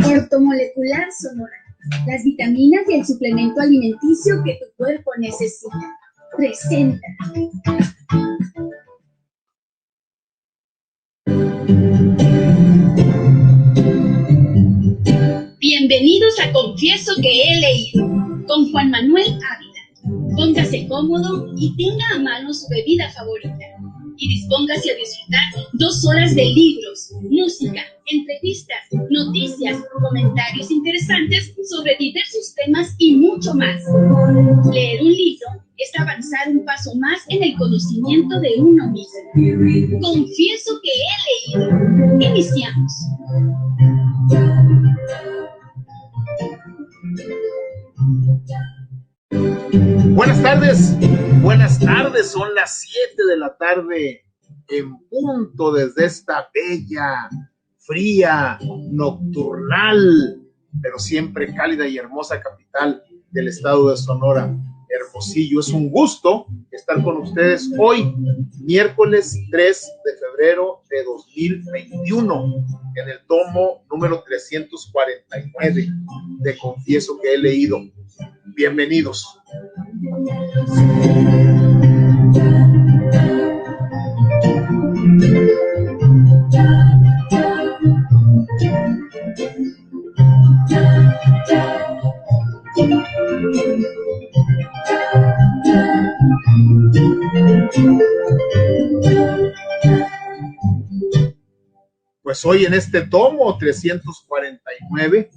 Ortomolecular Sonora. Las vitaminas y el suplemento alimenticio que tu cuerpo necesita. Presenta. Bienvenidos a Confieso que he leído, con Juan Manuel Ávila. Póngase cómodo y tenga a mano su bebida favorita. Y dispóngase a disfrutar 2 horas de libros, música, entrevistas, noticias, comentarios interesantes sobre diversos temas y mucho más. Leer un libro es avanzar un paso más en el conocimiento de uno mismo. Confieso que he leído. Iniciamos. Buenas tardes, son las 7 de la tarde en punto desde esta bella, fría, nocturnal, pero siempre cálida y hermosa capital del estado de Sonora, Hermosillo. Es un gusto estar con ustedes hoy, miércoles 3 de febrero de 2021, en el tomo número 349 de Confieso que he leído. Bienvenidos. Pues hoy en este tomo 349,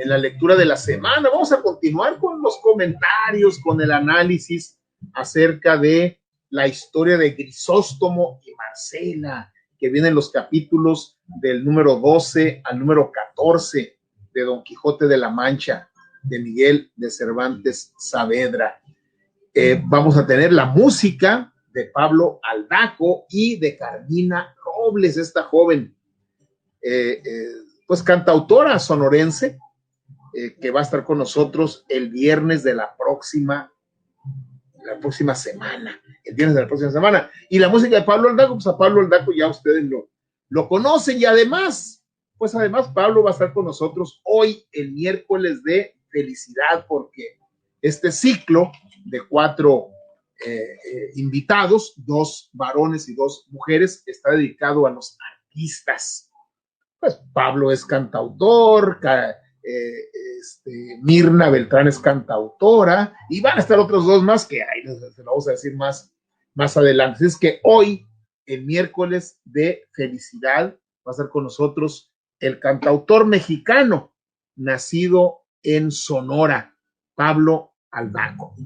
en la lectura de la semana, vamos a continuar con los comentarios, con el análisis acerca de la historia de Grisóstomo y Marcela, que vienen los capítulos del número 12 al número 14 de Don Quijote de la Mancha, de Miguel de Cervantes Saavedra. Vamos a tener la música de Pablo Aldaco y de Carmina Robles, esta joven pues cantautora sonorense, que va a estar con nosotros el viernes de la próxima semana, y la música de Pablo Aldaco, pues a Pablo Aldaco ya ustedes lo conocen, y además Pablo va a estar con nosotros hoy, el miércoles de felicidad, porque este ciclo de 4 invitados, 2 varones y 2 mujeres, está dedicado a los artistas. Pues Pablo es cantautor, Mirna Beltrán es cantautora, y van a estar otros 2 más que ahí se lo vamos a decir más adelante. Así es que hoy, el miércoles de felicidad, va a estar con nosotros el cantautor mexicano, nacido en Sonora, Pablo Aldaco.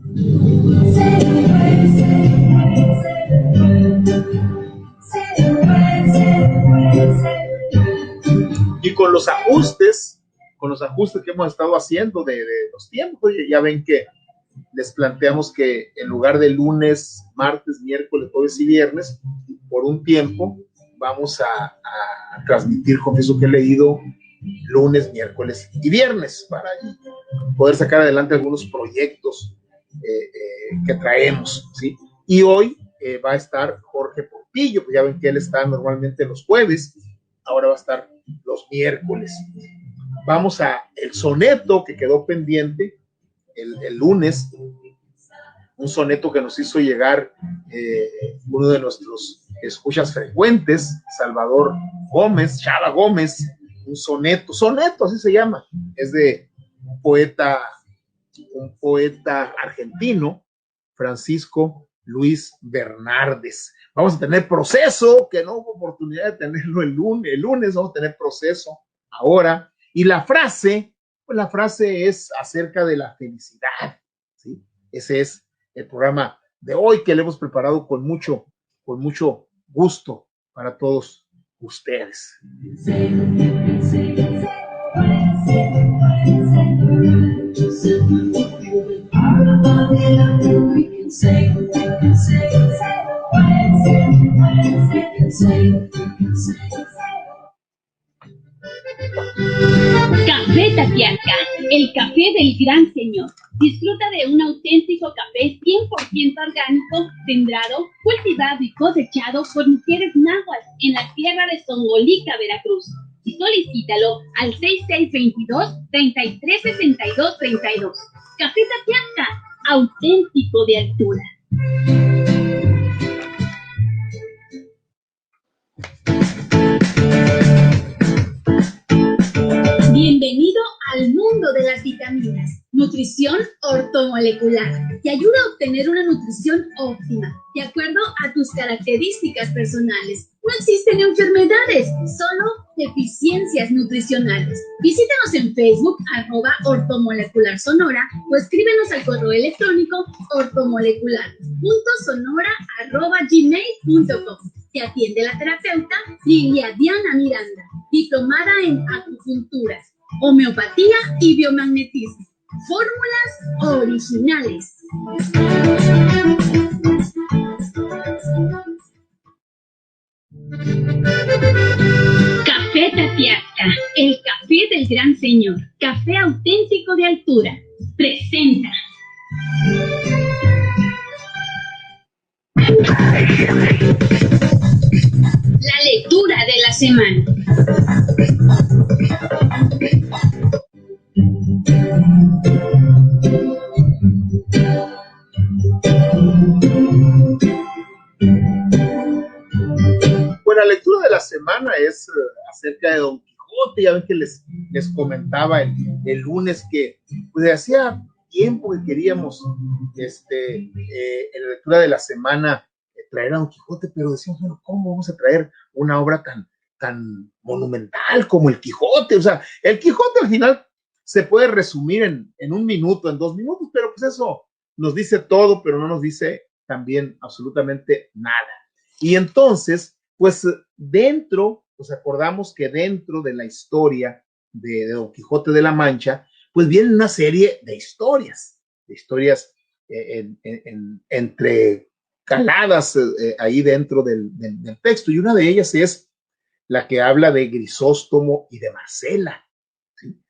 Y con los ajustes que hemos estado haciendo de los tiempos, ya ven que les planteamos que en lugar de lunes, martes, miércoles, jueves y viernes, por un tiempo vamos a transmitir Confieso que he leído lunes, miércoles y viernes, para poder sacar adelante algunos proyectos que traemos, ¿sí? Y hoy va a estar Jorge Portillo, pues ya ven que él está normalmente los jueves, ahora va a estar los miércoles. Vamos a el soneto que quedó pendiente el lunes, un soneto que nos hizo llegar uno de nuestros escuchas frecuentes, Salvador Gómez, Chava Gómez, un soneto, así se llama, es de un poeta argentino, Francisco Luis Bernardes. Vamos a tener Proceso, que no hubo oportunidad de tenerlo el lunes, vamos a tener Proceso ahora, Y la frase, pues la frase es acerca de la felicidad, ¿sí? Ese es el programa de hoy que le hemos preparado con mucho gusto para todos ustedes. Café Tatiaca, el café del gran señor. Disfruta de un auténtico café 100% orgánico, sembrado, cultivado y cosechado por mujeres náhuatl en la tierra de Songolica, Veracruz. Y solicítalo al 6622-336232. Café Tatiaca, auténtico de altura. Bienvenido al mundo de las vitaminas. Nutrición ortomolecular. Te ayuda a obtener una nutrición óptima, de acuerdo a tus características personales. No existen enfermedades, solo deficiencias nutricionales. Visítanos en Facebook, @ortomolecularsonora, o escríbenos al correo electrónico ortomolecular.sonora@gmail.com. Te atiende la terapeuta Lilia Diana Miranda, diplomada en acupuntura, homeopatía y biomagnetismo. Fórmulas originales. Café Tatiaca, el café del gran señor. Café auténtico de altura. Presenta. La lectura de la semana. Bueno, la lectura de la semana es acerca de Don Quijote. Ya ven que les comentaba el lunes que pues hacía tiempo que queríamos en la lectura de la semana traer a Don Quijote, pero decíamos, bueno, ¿cómo vamos a traer una obra tan monumental como el Quijote? O sea, el Quijote al final se puede resumir en un minuto, en 2 minutos, pero pues eso nos dice todo, pero no nos dice también absolutamente nada. Y entonces, pues pues acordamos que dentro de la historia de Don Quijote de la Mancha, pues viene una serie de historias entrecaladas ahí dentro del texto, y una de ellas es la que habla de Grisóstomo y de Marcela, ¿sí?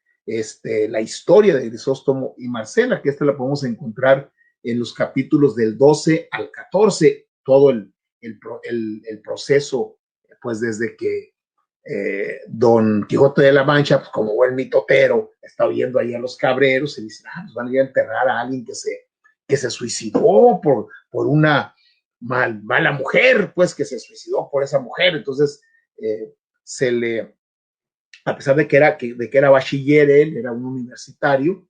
La historia de Grisóstomo y Marcela, que esta la podemos encontrar en los capítulos del 12 al 14, todo el proceso, pues desde que Don Quijote de la Mancha, pues como buen mitotero, está oyendo ahí a los cabreros y dice, pues van a ir a enterrar a alguien que se suicidó por una mala mujer, pues que se suicidó por esa mujer. Entonces a pesar de que era bachiller, él era un universitario,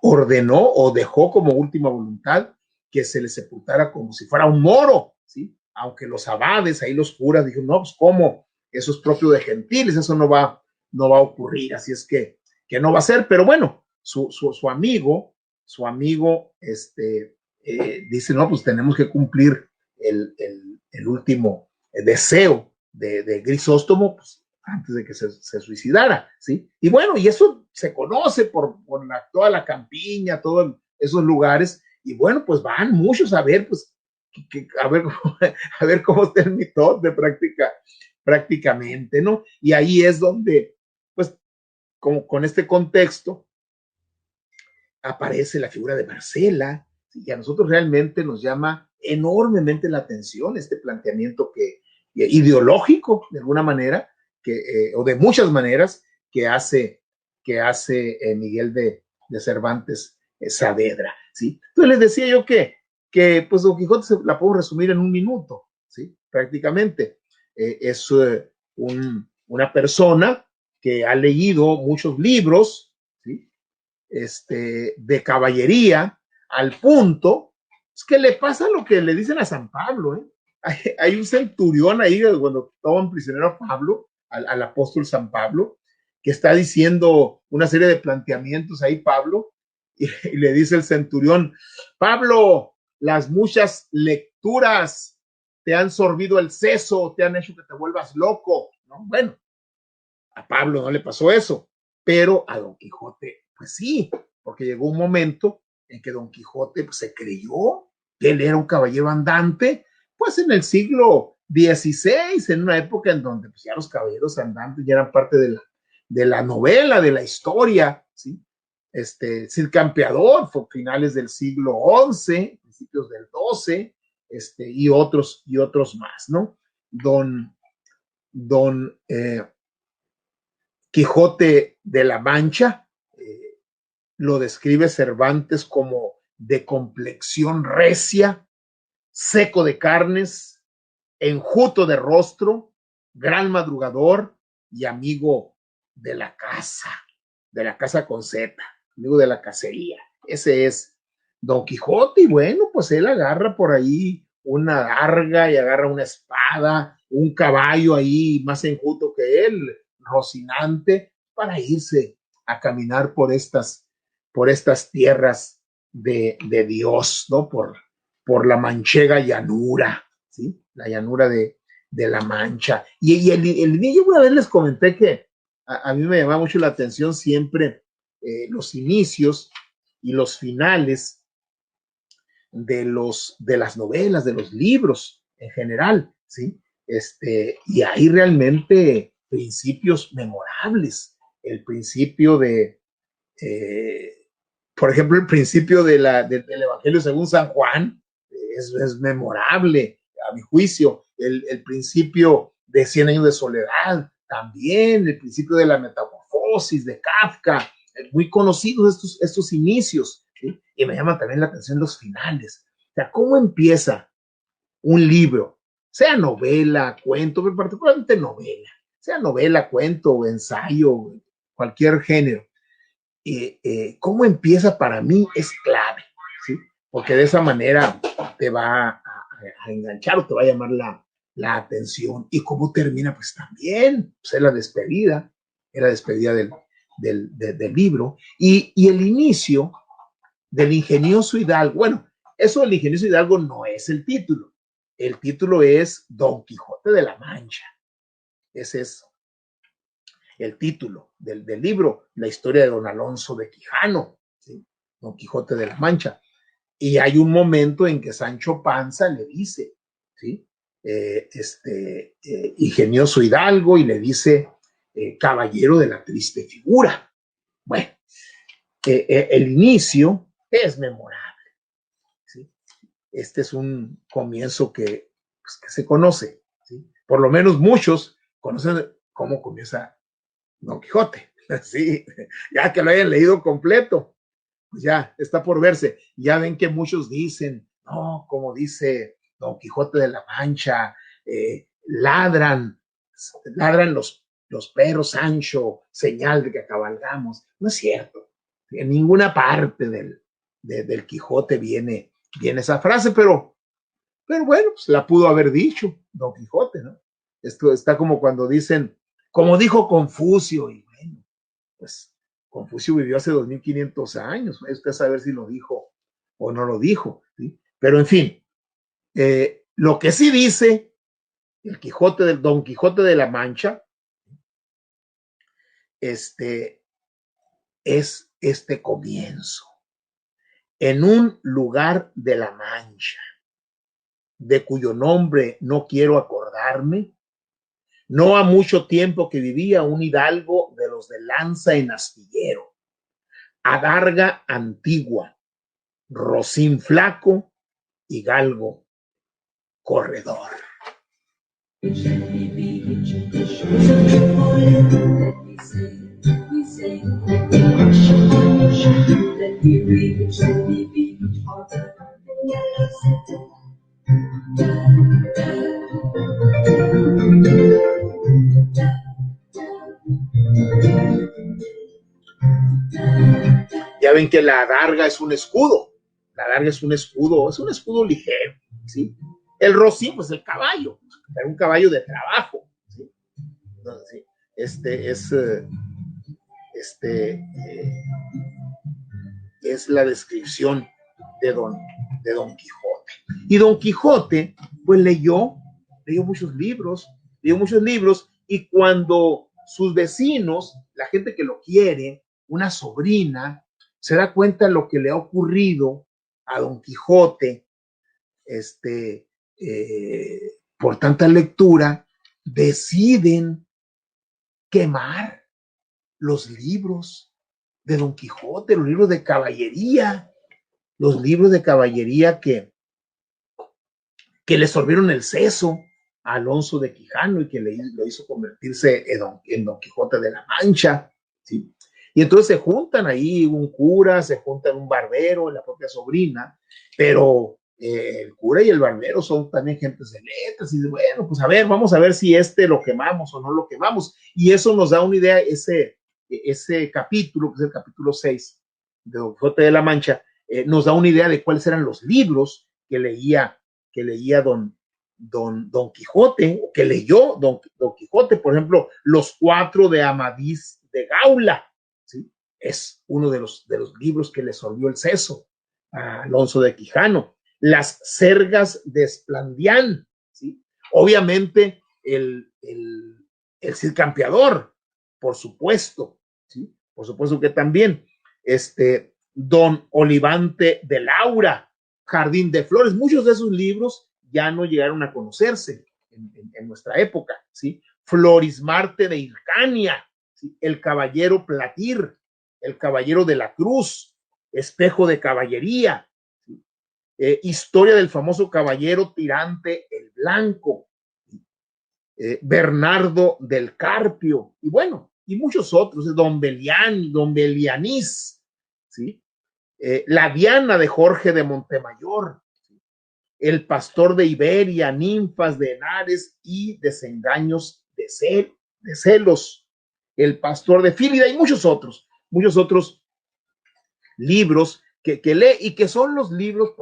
ordenó o dejó como última voluntad que se le sepultara como si fuera un moro, ¿sí? Aunque los abades, ahí los curas, dijeron, no, pues cómo, eso es propio de gentiles, eso no va a ocurrir, así es que no va a ser. Pero bueno, su amigo dice, no, pues tenemos que cumplir el último deseo de Grisóstomo, pues, antes de que se suicidara, ¿sí? Y bueno, y eso se conoce por toda la campiña, todos esos lugares, y bueno, pues van muchos a ver, pues, a ver cómo está el mitote prácticamente, ¿no? Y ahí es donde, pues, como con este contexto, aparece la figura de Marcela, y a nosotros realmente nos llama enormemente la atención este planteamiento ideológico, de alguna manera, o de muchas maneras, que hace Miguel de Cervantes Saavedra, ¿sí? Entonces les decía yo que pues Don Quijote la puedo resumir en un minuto, ¿sí? Prácticamente. Es una persona que ha leído muchos libros, ¿sí? De caballería, al punto es que le pasa lo que le dicen a San Pablo, ¿eh? Hay un centurión ahí cuando toman prisionero a Pablo, al apóstol San Pablo, que está diciendo una serie de planteamientos ahí Pablo, y le dice el centurión: Pablo, las muchas lecturas te han sorbido el seso, te han hecho que te vuelvas loco, ¿no? Bueno, a Pablo no le pasó eso, pero a Don Quijote, pues sí, porque llegó un momento en que Don Quijote pues, se creyó que él era un caballero andante, pues en el siglo XVI, en una época en donde pues, ya los caballeros andantes ya eran parte de la novela, de la historia, ¿sí? Cid Campeador fue finales del siglo XI, principios del XII, y otros más, ¿no? Don Quijote de la Mancha, lo describe Cervantes como de complexión recia, seco de carnes, enjuto de rostro, gran madrugador y amigo de la casa con Z, amigo de la cacería. Ese es Don Quijote, y bueno, pues él agarra por ahí una larga y agarra una espada, un caballo ahí más enjuto que él, Rocinante, para irse a caminar por estas tierras de Dios, ¿no? Por la manchega llanura, ¿sí? La llanura de la Mancha. Y el niño, una vez les comenté que a mí me llama mucho la atención siempre los inicios y los finales de las novelas, de los libros en general, ¿sí? Y hay realmente principios memorables. El principio por ejemplo, el principio del Evangelio según San Juan es memorable, a mi juicio. El principio de 100 años de soledad también, el principio de la metamorfosis de Kafka, muy conocidos estos inicios, ¿sí? Y me llaman también la atención los finales. O sea, ¿cómo empieza un libro? Sea novela, cuento, pero particularmente novela, sea novela, cuento, ensayo, cualquier género. ¿Cómo empieza para mí es clave, ¿sí? Porque de esa manera te va a enganchar o te va a llamar la atención. Y cómo termina, pues también, pues es la despedida del libro. Y el inicio del ingenioso Hidalgo, bueno, eso del ingenioso Hidalgo no es el título es Don Quijote de la Mancha. Ese es el título del libro, la historia de Don Alonso de Quijano, ¿sí? Don Quijote de la Mancha. Y hay un momento en que Sancho Panza le dice, ¿sí? Ingenioso Hidalgo, y le dice caballero de la triste figura. Bueno, el inicio es memorable, ¿sí? Este es un comienzo que se conoce, ¿sí? Por lo menos muchos conocen cómo comienza Don Quijote, sí, ya que lo hayan leído completo, pues ya está por verse. Ya ven que muchos dicen, no, como dice Don Quijote de la Mancha, ladran los perros, Sancho, señal de que cabalgamos. No es cierto, en ninguna parte del Quijote viene esa frase, pero bueno, pues la pudo haber dicho Don Quijote, ¿no? Esto está como cuando dicen, como dijo Confucio, y bueno, pues Confucio vivió hace 2500 años, usted saber si lo dijo o no lo dijo, ¿sí? Pero en fin, lo que sí dice Don Quijote de la Mancha, es este comienzo. En un lugar de la Mancha, de cuyo nombre no quiero acordarme, no ha mucho tiempo que vivía un hidalgo de los de lanza en astillero, adarga antigua, rocín flaco y galgo corredor. Ya ven que la adarga es un escudo. La adarga es un escudo ligero, ¿sí? El rocín, pues el caballo, era un caballo de trabajo, ¿sí? no, sí, es la descripción de Don Quijote. Y Don Quijote, pues leyó muchos libros, y cuando sus vecinos, la gente que lo quiere, una sobrina, se da cuenta de lo que le ha ocurrido a Don Quijote, por tanta lectura, deciden quemar los libros de Don Quijote, los libros de caballería, que le sorbieron el seso a Alonso de Quijano y que lo hizo convertirse en Don Quijote de la Mancha, ¿sí? Y entonces se juntan ahí un cura, se juntan un barbero, la propia sobrina, pero el cura y el barbero son también gentes de letras, y bueno, pues a ver, vamos a ver si lo quemamos o no lo quemamos, y eso nos da una idea, ese capítulo, que es el capítulo 6 de Don Quijote de la Mancha, nos da una idea de cuáles eran los libros que leía Don Quijote, o que leyó Don Quijote, por ejemplo, Los Cuatro de Amadís de Gaula, ¿sí? Es uno de los libros que le sorbió el seso a Alonso de Quijano. Las Sergas de Esplandián, ¿sí? Obviamente el Cid Campeador, por supuesto, ¿sí? Por supuesto que también Don Olivante de Laura, Jardín de Flores. Muchos de esos libros ya no llegaron a conocerse en nuestra época, ¿sí? Florismarte de Hircania, ¿sí? El Caballero Platir, El Caballero de la Cruz, Espejo de Caballería, ¿sí? Historia del famoso caballero tirante el Blanco, Bernardo del Carpio, y bueno, y muchos otros, Don Belianís, ¿sí? La Diana de Jorge de Montemayor, ¿sí? El Pastor de Iberia, Ninfas de Henares y Desengaños de Celos, El Pastor de Fílida, y muchos otros libros que lee, y que son los libros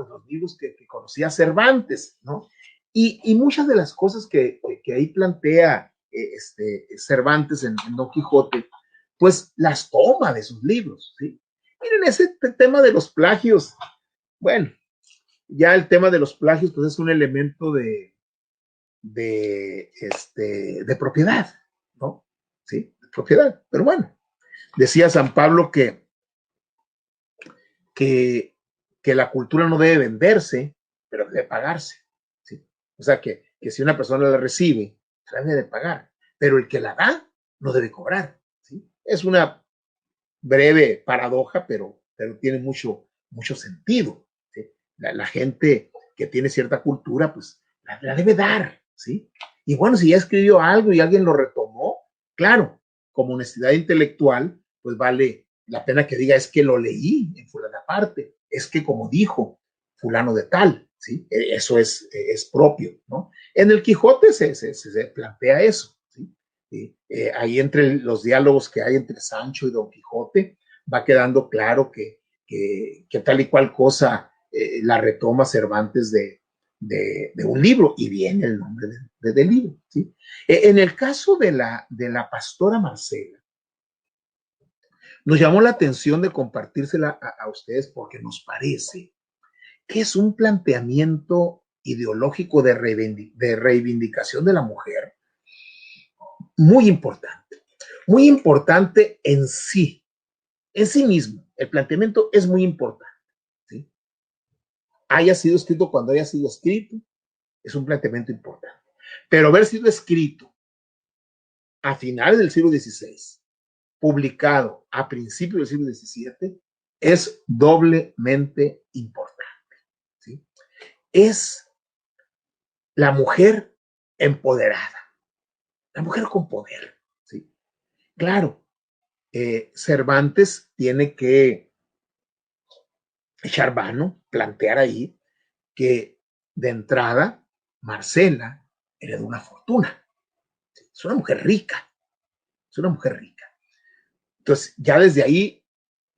que conocía Cervantes, ¿no? Y muchas de las cosas que ahí plantea Cervantes en Don Quijote, pues las toma de sus libros, ¿sí? Miren, ese tema de los plagios, bueno, ya el tema de los plagios, pues es un elemento de propiedad, ¿no? Sí, de propiedad, pero bueno, decía San Pablo que la cultura no debe venderse, pero debe pagarse, ¿sí? O sea, que si una persona la recibe, la debe de pagar, pero el que la da no debe cobrar, ¿sí? Es una breve paradoja, pero tiene mucho sentido, ¿sí? La gente que tiene cierta cultura, pues la debe dar, ¿sí? Y bueno, si ya escribió algo y alguien lo retomó, claro, como honestidad intelectual, pues vale la pena que diga, es que lo leí en fulana parte, es que como dijo fulano de tal, ¿sí? Eso es propio, ¿no? En el Quijote se plantea eso, ¿sí? Ahí entre los diálogos que hay entre Sancho y Don Quijote, va quedando claro que tal y cual cosa la retoma Cervantes de un libro, y viene el nombre del libro, ¿sí? En el caso de la pastora Marcela, nos llamó la atención de compartírsela a ustedes porque nos parece que es un planteamiento ideológico de reivindicación de la mujer muy importante en sí mismo. El planteamiento es muy importante, ¿sí? Haya sido escrito cuando haya sido escrito, es un planteamiento importante. Pero haber sido escrito a finales del siglo XVI, publicado a principios del siglo XVII, es doblemente importante, ¿sí? Es la mujer empoderada, la mujer con poder, ¿sí? Claro, Cervantes tiene que echar mano, plantear ahí que de entrada Marcela heredó una fortuna, ¿sí? Es una mujer rica, Entonces, ya desde ahí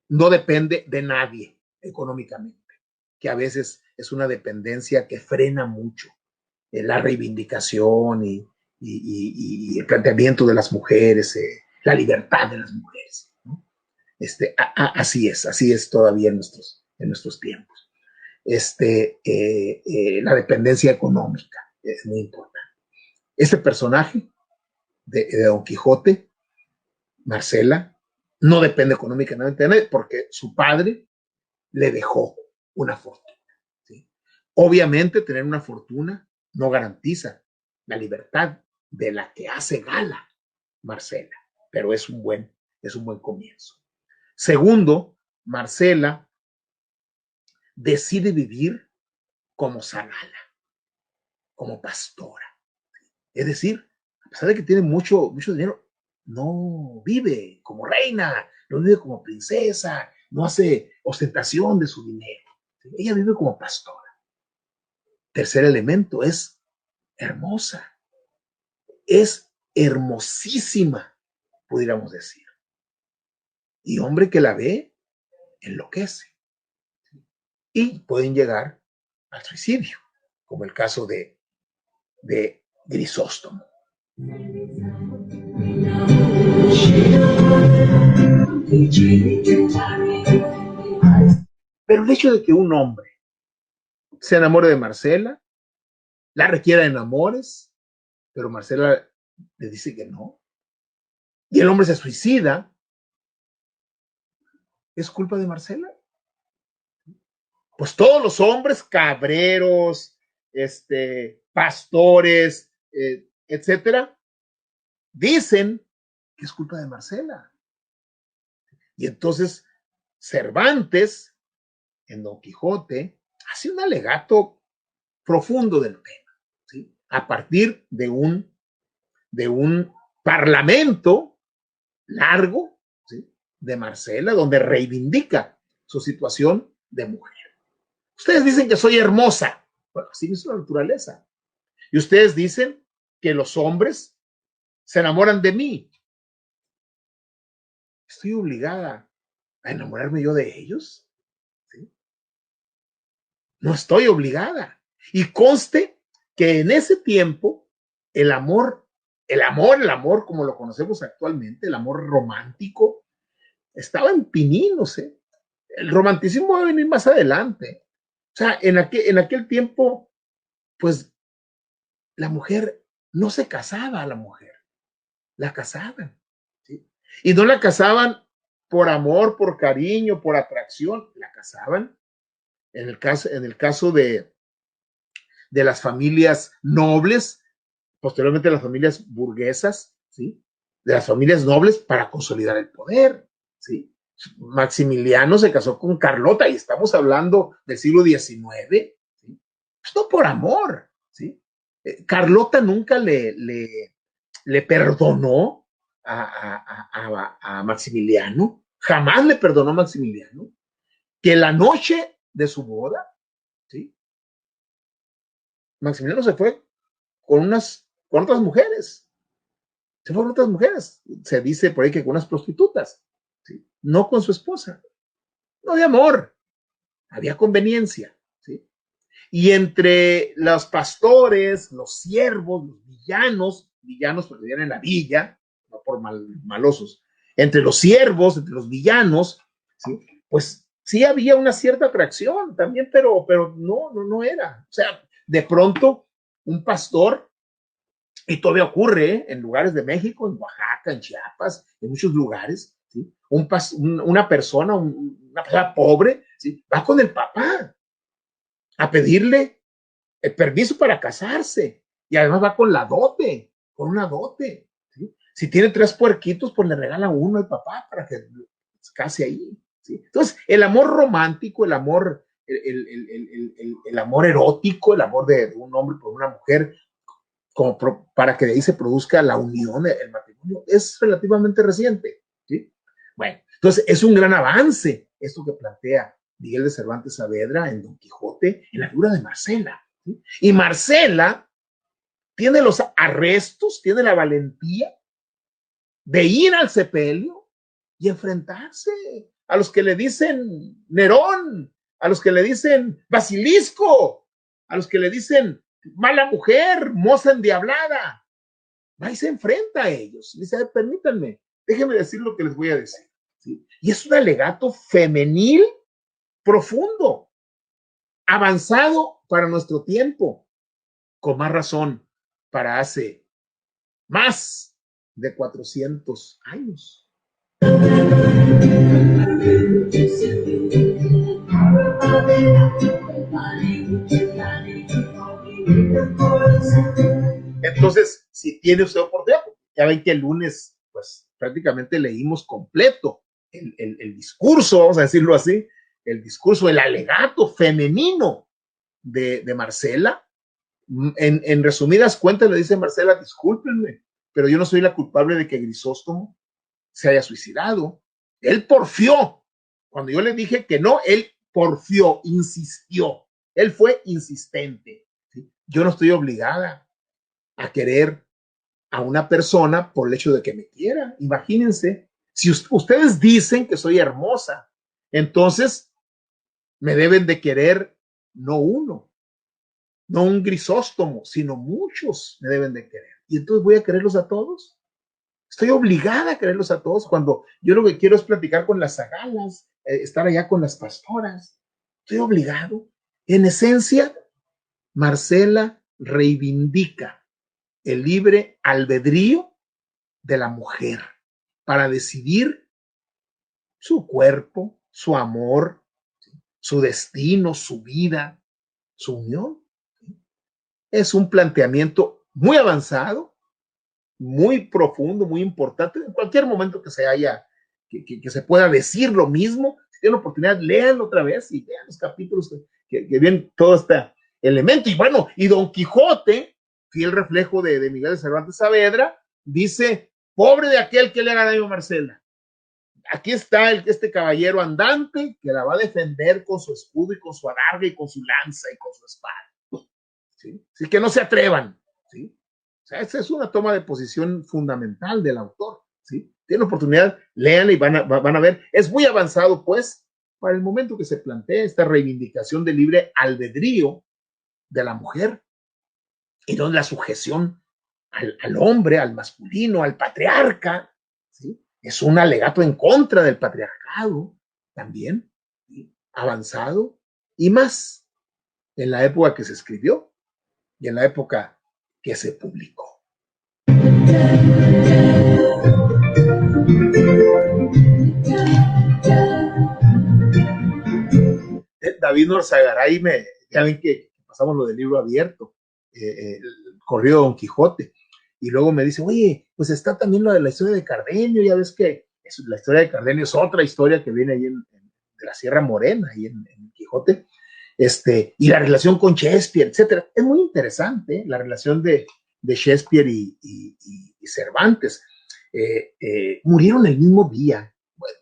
no depende de nadie económicamente, que a veces es una dependencia que frena mucho la reivindicación y y el planteamiento de las mujeres, la libertad de las mujeres, ¿no? Así es todavía en nuestros tiempos. La dependencia económica es muy importante. Este personaje de Don Quijote, Marcela, no depende económicamente de nadie porque su padre le dejó una fortuna, ¿sí? Obviamente tener una fortuna no garantiza la libertad de la que hace gala Marcela, pero es un buen comienzo. Segundo, Marcela decide vivir como zagala, como pastora. Es decir, a pesar de que tiene mucho dinero, no vive como reina, no vive como princesa, no hace ostentación de su dinero. Ella vive como pastora. Tercer elemento, es hermosa, es hermosísima, pudiéramos decir. Y hombre que la ve, enloquece. Y pueden llegar al suicidio, como el caso de Grisóstomo. Pero el hecho de que un hombre se enamore de Marcela, la requiera en amores, pero Marcela le dice que no, y el hombre se suicida, ¿es culpa de Marcela? Pues todos los hombres cabreros, pastores, etcétera, dicen que es culpa de Marcela. Y entonces Cervantes, en Don Quijote, hace un alegato profundo del tema, ¿sí? A partir de un parlamento largo, ¿sí?, de Marcela, donde reivindica su situación de mujer. Ustedes dicen que soy hermosa. Bueno, así es la naturaleza. Y ustedes dicen que los hombres se enamoran de mí. ¿Estoy obligada a enamorarme yo de ellos? ¿Sí? No estoy obligada. Y conste que en ese tiempo el amor como lo conocemos actualmente, el amor romántico, estaba en pininos, ¿eh? El romanticismo va a venir más adelante. O sea, en aquel tiempo, pues, la mujer no se casaba, la casaban, ¿sí? Y no la casaban por amor, por cariño, por atracción, la casaban. En el caso de las familias nobles, posteriormente las familias burguesas, ¿sí?, de las familias nobles para consolidar el poder, ¿sí? Maximiliano se casó con Carlota y estamos hablando del siglo XIX, ¿sí? Pues no por amor, ¿sí? Carlota nunca le perdonó a Maximiliano, jamás le perdonó a Maximiliano que la noche de su boda, ¿sí?, Maximiliano se fue con otras mujeres, se dice por ahí que con unas prostitutas, ¿sí?, no con su esposa, no había amor, había conveniencia, ¿sí? Y entre los pastores, los siervos, los villanos porque vivían en la villa, no por malosos, entre los siervos, entre los villanos, ¿sí?, pues sí había una cierta atracción también, pero no era. O sea, de pronto un pastor, y todavía ocurre en lugares de México, en Oaxaca, en Chiapas, en muchos lugares, ¿sí?, una persona pobre, ¿sí?, va con el papá a pedirle el permiso para casarse, y además va con una dote, ¿sí? Si tiene 3 puerquitos, pues le regala uno al papá para que se case ahí, ¿sí? Entonces, el amor romántico, el amor erótico, el amor de un hombre por una mujer, como para que de ahí se produzca la unión, el matrimonio, es relativamente reciente, ¿sí? Bueno, entonces es un gran avance esto que plantea Miguel de Cervantes Saavedra en Don Quijote, en la figura de Marcela, ¿sí? Y Marcela tiene los arrestos, tiene la valentía de ir al sepelio y enfrentarse a los que le dicen Nerón, a los que le dicen Basilisco, a los que le dicen mala mujer, moza endiablada. va y se enfrenta a ellos. Dice, permítanme, déjenme decir lo que les voy a decir. ¿Sí? Y es un alegato femenil profundo, avanzado para nuestro tiempo, con más razón para hace más de 400 años. Entonces, si tiene usted oportunidad, ya ven que el lunes, pues prácticamente leímos completo el discurso, vamos a decirlo así, el discurso, el alegato femenino de Marcela. En resumidas cuentas le dice Marcela, discúlpenme, pero yo no soy la culpable de que Grisóstomo se haya suicidado. Él porfió. Cuando yo le dije que no, él porfió, insistió. Él fue insistente. ¿Sí? Yo no estoy obligada a querer a una persona por el hecho de que me quiera. Imagínense, si ustedes dicen que soy hermosa, entonces me deben de querer no uno, no un Grisóstomo, sino muchos me deben de querer. Y entonces voy a quererlos a todos. Estoy obligada a quererlos a todos cuando yo lo que quiero es platicar con las zagalas, estar allá con las pastoras. Estoy obligado. En esencia, Marcela reivindica el libre albedrío de la mujer para decidir su cuerpo, su amor, su destino, su vida, su unión. Es un planteamiento muy avanzado, muy profundo, muy importante. En cualquier momento que se haya, que se pueda decir lo mismo, si tienen la oportunidad, léanlo otra vez y vean los capítulos que vienen todo este elemento. Y bueno, y Don Quijote, fiel reflejo de Miguel de Cervantes Saavedra, dice, pobre de aquel que le haga daño a Marcela. Aquí está este caballero andante que la va a defender con su escudo y con su adarga y con su lanza y con su espada. ¿Sí? Así que no se atrevan. ¿Sí? O sea, esa es una toma de posición fundamental del autor. ¿Sí? Tienen oportunidad, lean y van a ver. Es muy avanzado, pues, para el momento que se plantea esta reivindicación del libre albedrío de la mujer y no la sujeción al hombre, al masculino, al patriarca. ¿Sí? Es un alegato en contra del patriarcado también, ¿sí? Avanzado y más en la época que se escribió y en la época que se publicó. David Norzagaray, ya ven que pasamos lo del libro abierto, el corrido de Don Quijote, y luego me dice, oye, pues está también lo de la historia de Cardenio, ya ves que la historia de Cardenio es otra historia que viene ahí de la Sierra Morena, ahí en Quijote, y la relación con Shakespeare, etcétera. Es muy interesante la relación de Shakespeare y Cervantes. Murieron el mismo día, bueno,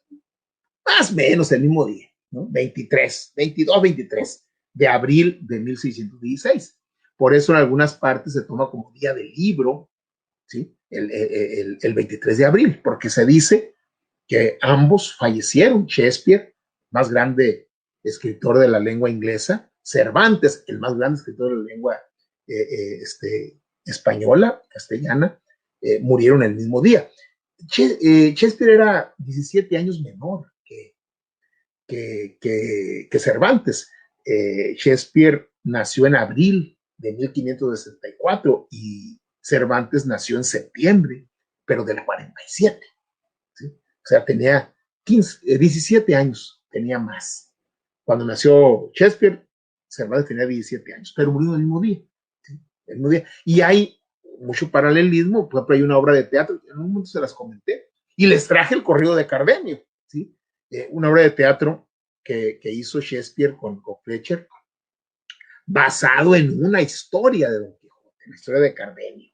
más o menos el mismo día, ¿no? 22, 23 de abril de 1616. Por eso en algunas partes se toma como día del libro, ¿sí? El 23 de abril, porque se dice que ambos fallecieron. Shakespeare, más grande escritor de la lengua inglesa, Cervantes, el más grande escritor de la lengua española, castellana, murieron el mismo día. Shakespeare era 17 años menor que Cervantes. Shakespeare nació en abril de 1564 y Cervantes nació en septiembre, pero del 47. ¿Sí? O sea, tenía 17 años, tenía más. Cuando nació Shakespeare, Cervantes tenía 17 años, pero murió el mismo día. ¿Sí? El mismo día. Y hay mucho paralelismo. Por ejemplo, hay una obra de teatro, en un momento se las comenté, y les traje el corrido de Cardenio, ¿sí? Una obra de teatro que hizo Shakespeare con Fletcher, basado en una historia de Don Quijote, la historia de Cardenio.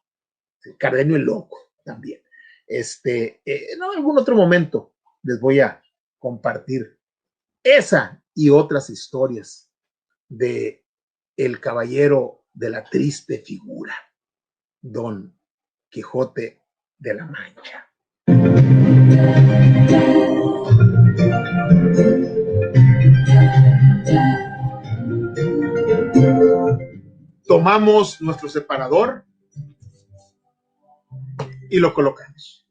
¿Sí? Cardenio el Loco también. En algún otro momento les voy a compartir esa y otras historias de el caballero de la triste figura, Don Quijote de la Mancha. Tomamos nuestro separador y lo colocamos.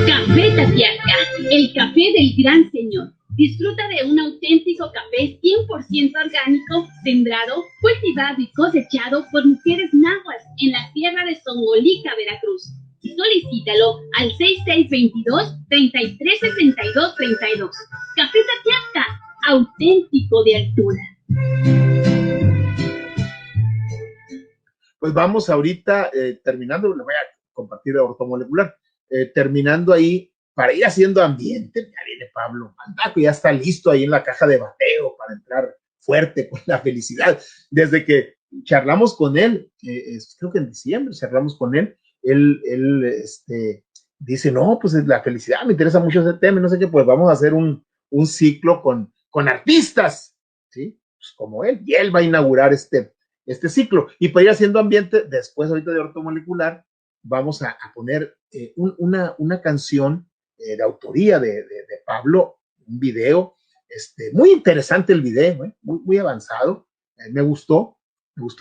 Café Tatiaca, el café del gran señor. Disfruta de un auténtico café 100% orgánico, sembrado, cultivado y cosechado por mujeres nahuas en la tierra de Zongolica, Veracruz. Solicítalo al 6622-336232. Café Tatiaca, auténtico de altura. Pues vamos ahorita, terminando, le voy a compartir ortomolecular, terminando ahí, para ir haciendo ambiente. Ya viene Pablo Mandaco, ya está listo ahí en la caja de bateo para entrar fuerte con la felicidad. Desde que charlamos con él, creo que en diciembre charlamos con él, él dice, no, pues la felicidad, me interesa mucho ese tema, no sé qué, pues vamos a hacer un ciclo con artistas, ¿sí? Pues como él, y él va a inaugurar este ciclo. Y para ir haciendo ambiente, después ahorita de ortomolecular, vamos a poner una canción de autoría de Pablo, un video, muy interesante el video, muy, muy avanzado, me gustó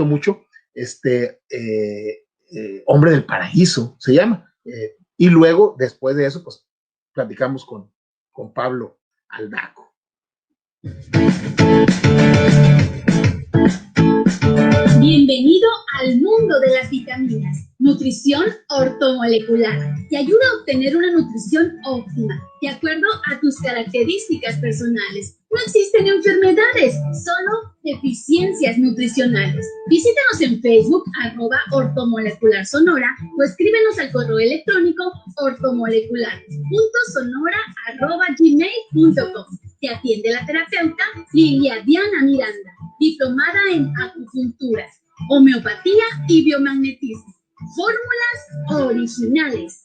mucho, Hombre del Paraíso se llama, y luego, después de eso, pues platicamos con Pablo Aldaco. Bienvenido al mundo de las vitaminas. Nutrición ortomolecular. Te ayuda a obtener una nutrición óptima, de acuerdo a tus características personales. No existen enfermedades, solo deficiencias nutricionales. Visítanos en Facebook, @ortomolecularsonora, o escríbenos al correo electrónico ortomolecular.sonora@gmail.com. Te atiende la terapeuta Lilia Diana Miranda, diplomada en acupuntura, homeopatía y biomagnetismo. Fórmulas originales.